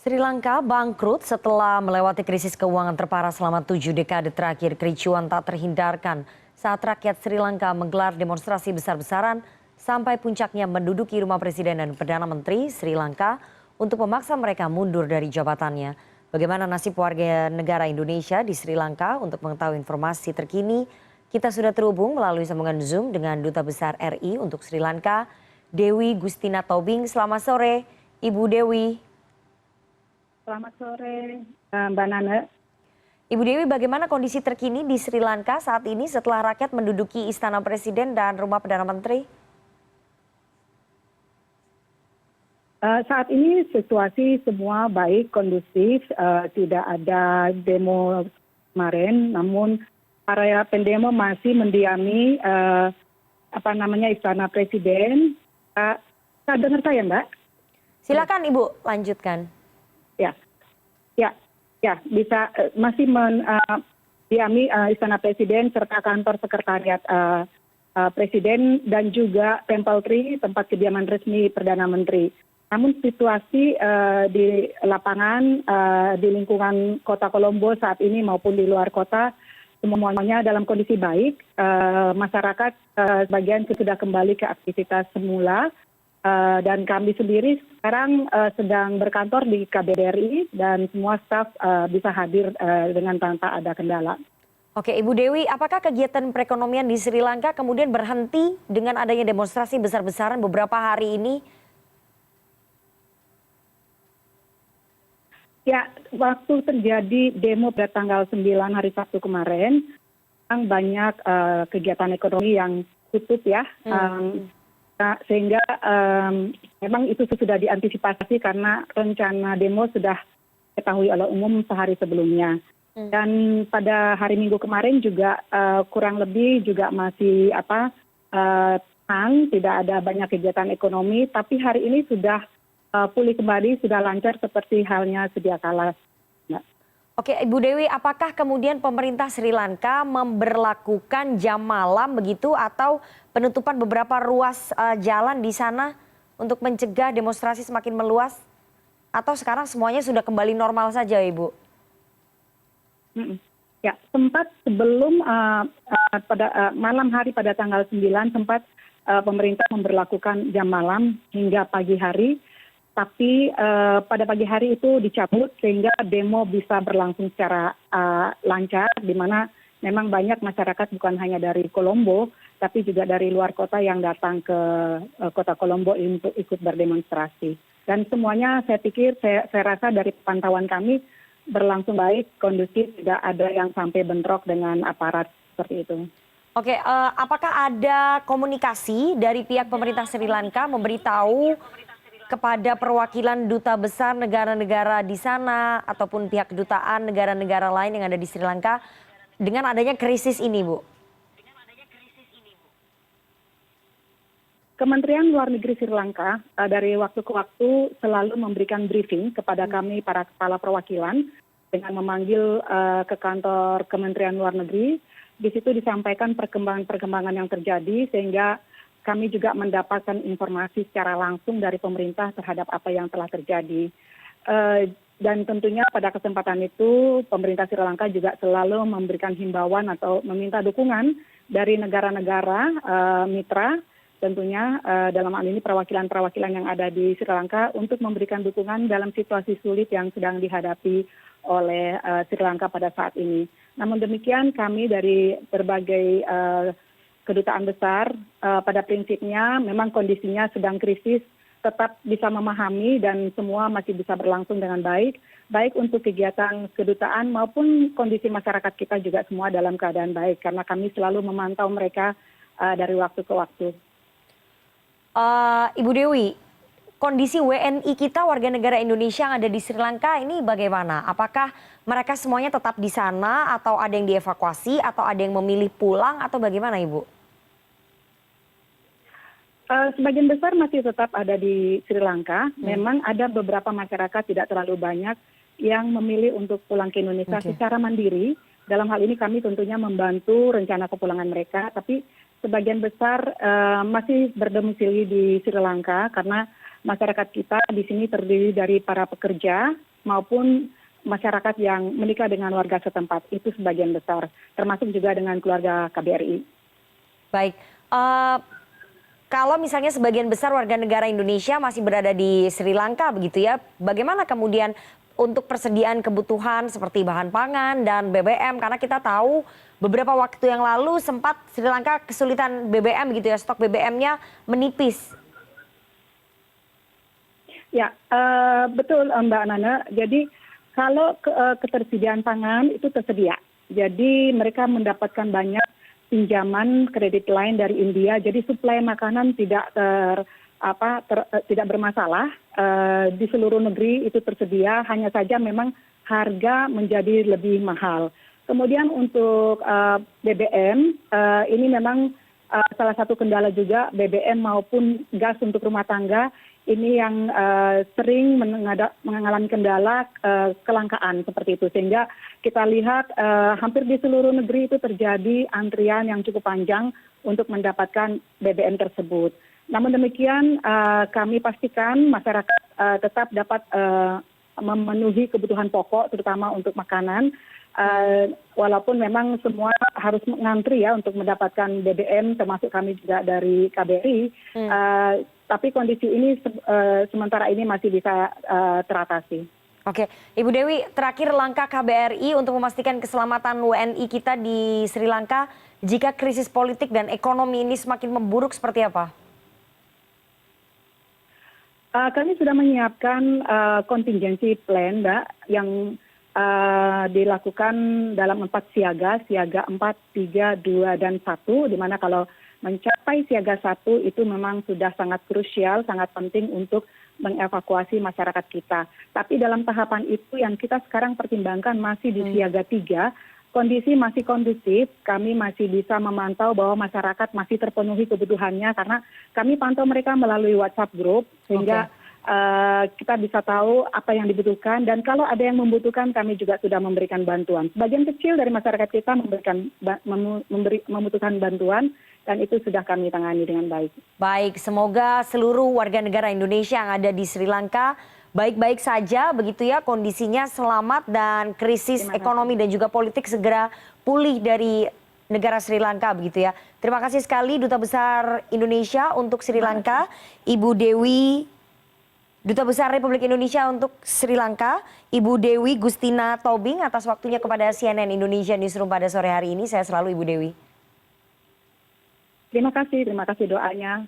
Sri Lanka bangkrut setelah melewati krisis keuangan terparah selama 7 dekade terakhir. Kericuan tak terhindarkan saat rakyat Sri Lanka menggelar demonstrasi besar-besaran sampai puncaknya menduduki rumah Presiden dan Perdana Menteri Sri Lanka untuk memaksa mereka mundur dari jabatannya. Bagaimana nasib warga negara Indonesia di Sri Lanka? Untuk mengetahui informasi terkini, kita sudah terhubung melalui sambungan Zoom dengan Duta Besar RI untuk Sri Lanka, Dewi Gustina Tobing. Selamat sore, Ibu Dewi. Selamat sore, Mbak Nana. Ibu Dewi, bagaimana kondisi terkini di Sri Lanka saat ini setelah rakyat menduduki Istana Presiden dan Rumah Perdana Menteri? Saat ini situasi semua baik, kondusif, tidak ada demo kemarin, namun para pendemo masih mendiami Istana Presiden. Bisa dengar saya, Mbak? Silakan Ibu, lanjutkan. Ya, bisa masih mendiami Istana Presiden serta kantor sekretariat Presiden dan juga Temple Tree, tempat kediaman resmi Perdana Menteri. Namun situasi di lapangan, di lingkungan kota Colombo saat ini maupun di luar kota, semuanya dalam kondisi baik. Masyarakat sebagian sudah kembali ke aktivitas semula. Dan kami sendiri sekarang sedang berkantor di KBRI dan semua staf bisa hadir dengan tanpa ada kendala. Oke, Ibu Dewi, apakah kegiatan perekonomian di Sri Lanka kemudian berhenti dengan adanya demonstrasi besar-besaran beberapa hari ini? Ya, waktu terjadi demo pada tanggal 9 hari Sabtu kemarin, banyak kegiatan ekonomi yang tutup ya. Sehingga memang itu sudah diantisipasi karena rencana demo sudah diketahui oleh umum sehari sebelumnya. Dan pada hari Minggu kemarin juga kurang lebih juga masih tenang, tidak ada banyak kegiatan ekonomi, tapi hari ini sudah pulih kembali, sudah lancar seperti halnya sedia kala. Oke, Ibu Dewi, apakah kemudian pemerintah Sri Lanka memberlakukan jam malam begitu atau penutupan beberapa ruas jalan di sana untuk mencegah demonstrasi semakin meluas? Atau sekarang semuanya sudah kembali normal saja, Ibu? Ya, sempat sebelum pada malam hari pada tanggal 9 sempat pemerintah memberlakukan jam malam hingga pagi hari. Tapi pada pagi hari itu dicabut sehingga demo bisa berlangsung secara lancar, di mana memang banyak masyarakat bukan hanya dari Colombo, tapi juga dari luar kota yang datang ke kota Colombo untuk ikut berdemonstrasi. Dan semuanya saya pikir, saya rasa dari pantauan kami berlangsung baik, kondusif, tidak ada yang sampai bentrok dengan aparat seperti itu. Oke, apakah ada komunikasi dari pihak pemerintah Sri Lanka memberitahu kepada perwakilan duta besar negara-negara di sana ataupun pihak kedutaan negara-negara lain yang ada di Sri Lanka dengan adanya krisis ini, Bu? Kementerian Luar Negeri Sri Lanka dari waktu ke waktu selalu memberikan briefing kepada kami para kepala perwakilan dengan memanggil ke kantor Kementerian Luar Negeri. Di situ disampaikan perkembangan-perkembangan yang terjadi sehingga kami juga mendapatkan informasi secara langsung dari pemerintah terhadap apa yang telah terjadi. Dan tentunya pada kesempatan itu pemerintah Sri Lanka juga selalu memberikan himbauan atau meminta dukungan dari negara-negara mitra, tentunya dalam hal ini perwakilan-perwakilan yang ada di Sri Lanka untuk memberikan dukungan dalam situasi sulit yang sedang dihadapi oleh Sri Lanka pada saat ini. Namun demikian kami dari berbagai kedutaan besar pada prinsipnya memang kondisinya sedang krisis, tetap bisa memahami dan semua masih bisa berlangsung dengan baik, baik untuk kegiatan kedutaan maupun kondisi masyarakat kita juga semua dalam keadaan baik karena kami selalu memantau mereka dari waktu ke waktu. Ibu Dewi, kondisi WNI kita warga negara Indonesia yang ada di Sri Lanka ini bagaimana? Apakah mereka semuanya tetap di sana atau ada yang dievakuasi atau ada yang memilih pulang atau bagaimana, Ibu? Sebagian besar masih tetap ada di Sri Lanka. Memang ada beberapa masyarakat tidak terlalu banyak yang memilih untuk pulang ke Indonesia secara mandiri. Dalam hal ini kami tentunya membantu rencana kepulangan mereka, tapi sebagian besar masih berdomisili di Sri Lanka karena masyarakat kita di sini terdiri dari para pekerja, maupun masyarakat yang menikah dengan warga setempat. Itu sebagian besar, termasuk juga dengan keluarga KBRI. Baik, kalau misalnya sebagian besar warga negara Indonesia masih berada di Sri Lanka begitu ya, bagaimana kemudian untuk persediaan kebutuhan seperti bahan pangan dan BBM? Karena kita tahu beberapa waktu yang lalu sempat Sri Lanka kesulitan BBM begitu ya, stok BBM-nya menipis. Ya, betul Mbak Nana. Jadi kalau ketersediaan pangan itu tersedia. Jadi mereka mendapatkan banyak pinjaman kredit lain dari India. Jadi suplai makanan tidak tidak bermasalah. Di seluruh negeri itu tersedia. Hanya saja memang harga menjadi lebih mahal. Kemudian untuk BBM ini memang salah satu kendala juga, BBM maupun gas untuk rumah tangga ini yang sering mengalami kendala kelangkaan seperti itu, sehingga kita lihat hampir di seluruh negeri itu terjadi antrian yang cukup panjang untuk mendapatkan BBM tersebut. Namun demikian kami pastikan masyarakat tetap dapat memenuhi kebutuhan pokok terutama untuk makanan. Walaupun memang semua harus mengantri ya untuk mendapatkan BBM, termasuk kami juga dari KBRI, tapi kondisi ini sementara ini masih bisa teratasi. Oke, Ibu Dewi, terakhir langkah KBRI untuk memastikan keselamatan WNI kita di Sri Lanka jika krisis politik dan ekonomi ini semakin memburuk seperti apa? Kami sudah menyiapkan contingency plan, Mbak, yang dilakukan dalam 4 siaga 4, 3, 2, dan 1, di mana kalau mencapai siaga 1 itu memang sudah sangat krusial, sangat penting untuk mengevakuasi masyarakat kita. Tapi dalam tahapan itu yang kita sekarang pertimbangkan masih di siaga 3, kondisi masih kondusif, kami masih bisa memantau bahwa masyarakat masih terpenuhi kebutuhannya karena kami pantau mereka melalui WhatsApp group, sehingga kita bisa tahu apa yang dibutuhkan, dan kalau ada yang membutuhkan kami juga sudah memberikan bantuan. Sebagian kecil dari masyarakat kita membutuhkan bantuan, dan itu sudah kami tangani dengan baik. Baik, semoga seluruh warga negara Indonesia yang ada di Sri Lanka baik-baik saja begitu ya, kondisinya selamat dan krisis ekonomi dan juga politik segera pulih dari negara Sri Lanka begitu ya. Terima kasih sekali Duta Besar Indonesia untuk Sri Lanka, Ibu Dewi, Duta Besar Republik Indonesia untuk Sri Lanka, Ibu Dewi Gustina Tobing, atas waktunya kepada CNN Indonesia Newsroom pada sore hari ini. Saya selalu Ibu Dewi. Terima kasih doanya.